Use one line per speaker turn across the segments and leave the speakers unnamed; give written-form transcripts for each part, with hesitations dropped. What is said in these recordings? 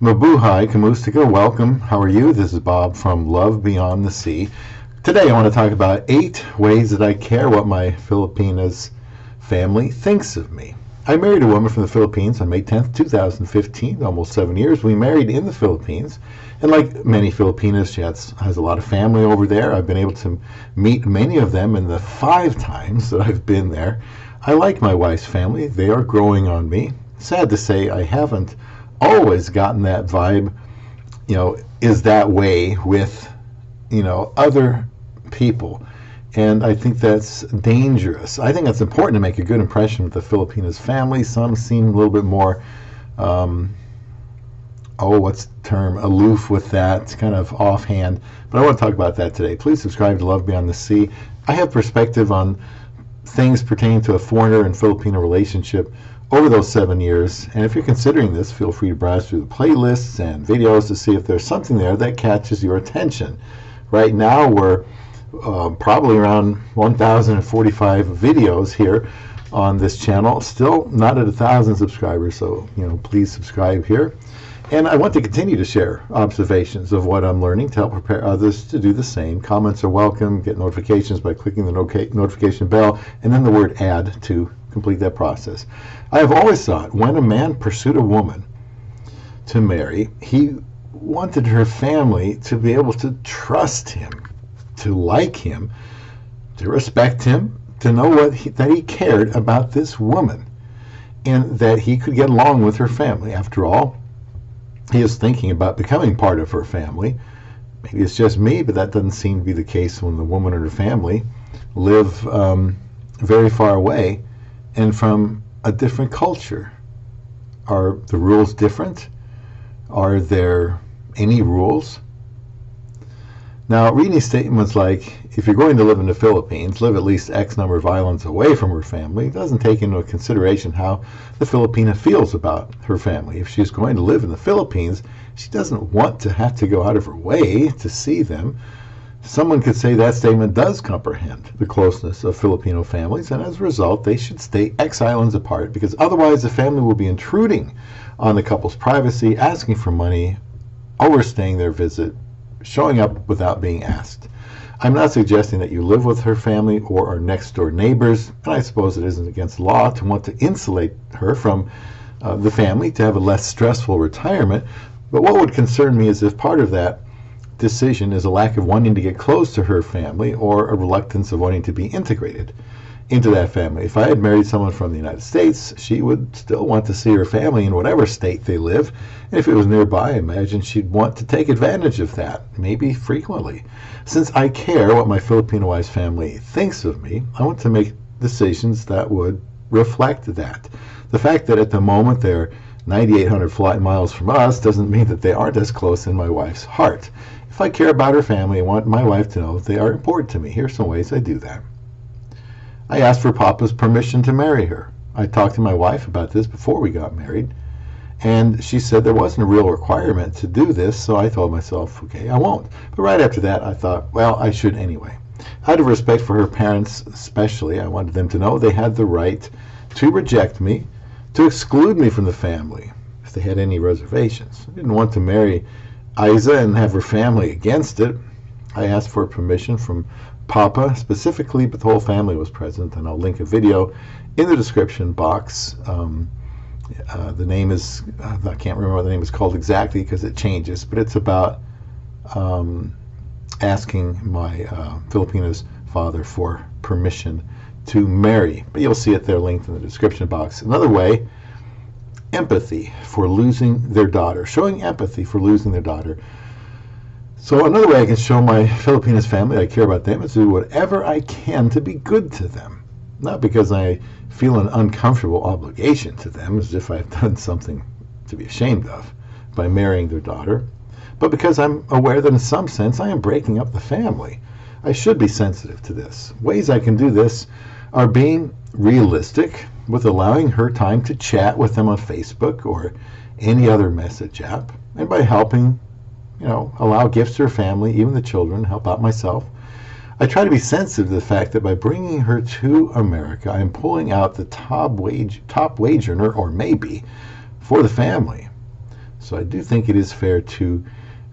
Mabuhay, Kamustika, welcome. How are you? This is Bob from Love Beyond the Sea. Today I want to talk about 8 ways that I care what my Filipinas family thinks of me. I married a woman from the Philippines on May 10th, 2015, almost 7 years. We married in the Philippines, and like many Filipinas, she has a lot of family over there. I've been able to meet many of them in the 5 times that I've been there. I like my wife's family. They are growing on me. Sad to say, I haven't always gotten that vibe, is that way with, other people. And I think that's dangerous. I think it's important to make a good impression with the Filipinas family. Some seem a little bit more, what's the term, aloof with that, kind of offhand. But I want to talk about that today. Please subscribe to Love Beyond the Sea. I have perspective on things pertaining to a foreigner and Filipino relationship over those 7 years. And if you're considering this, feel free to browse through the playlists and videos to see if there's something there that catches your attention. Right now we're probably around 1,045 videos here on this channel, still not at 1,000 subscribers, so please subscribe here. And I want to continue to share observations of what I'm learning to help prepare others to do the same. Comments are welcome. Get notifications by clicking the notification bell and then the word add to complete that process. I have always thought when a man pursued a woman to marry, he wanted her family to be able to trust him, to like him, to respect him, to know that he cared about this woman and that he could get along with her family. After all, he is thinking about becoming part of her family. Maybe it's just me, but that doesn't seem to be the case when the woman and her family live very far away and from a different culture. Are the rules different? Are there any rules? Now, reading statements like, if you're going to live in the Philippines, live at least X number of islands away from her family, doesn't take into consideration how the Filipina feels about her family. If she's going to live in the Philippines, she doesn't want to have to go out of her way to see them. Someone could say that statement does comprehend the closeness of Filipino families, and as a result, they should stay X islands apart, because otherwise the family will be intruding on the couple's privacy, asking for money, overstaying their visit, showing up without being asked. I'm not suggesting that you live with her family or are next door neighbors, and I suppose it isn't against law to want to insulate her from the family to have a less stressful retirement, but what would concern me is if part of that decision is a lack of wanting to get close to her family or a reluctance of wanting to be integrated into that family. If I had married someone from the United States, she would still want to see her family in whatever state they live. And if it was nearby, I imagine she'd want to take advantage of that, maybe frequently. Since I care what my Filipino wife's family thinks of me, I want to make decisions that would reflect that. The fact that at the moment they're 9,800 flight miles from us doesn't mean that they aren't as close in my wife's heart. If I care about her family, I want my wife to know they are important to me. Here's some ways I do that. I asked for Papa's permission to marry her. I talked to my wife about this before we got married, and she said there wasn't a real requirement to do this, so I told myself, okay, I won't. But right after that, I thought, well, I should anyway. Out of respect for her parents especially, I wanted them to know they had the right to reject me, to exclude me from the family if they had any reservations. I didn't want to marry Isa and have her family against it. I asked for permission from Papa specifically, but the whole family was present, and I'll link a video in the description box. The name is, I can't remember what the name is called exactly because it changes, but it's about asking my Filipina's father for permission to marry. But you'll see it there linked in the description box. Another way, empathy for losing their daughter, showing empathy for losing their daughter. So another way I can show my Filipinas family I care about them is to do whatever I can to be good to them. Not because I feel an uncomfortable obligation to them, as if I've done something to be ashamed of by marrying their daughter, but because I'm aware that in some sense I am breaking up the family. I should be sensitive to this. Ways I can do this are being realistic with allowing her time to chat with them on Facebook or any other message app, and by helping allow gifts to her family, even the children, help out myself. I try to be sensitive to the fact that by bringing her to America, I am pulling out the top wage earner, or maybe, for the family. So I do think it is fair to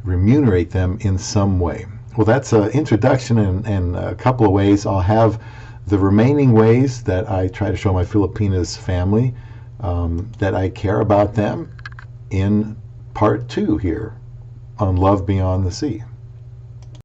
remunerate them in some way. Well, that's an introduction and a couple of ways. I'll have the remaining ways that I try to show my Filipinas family that I care about them in part 2 here on Love Beyond the Sea.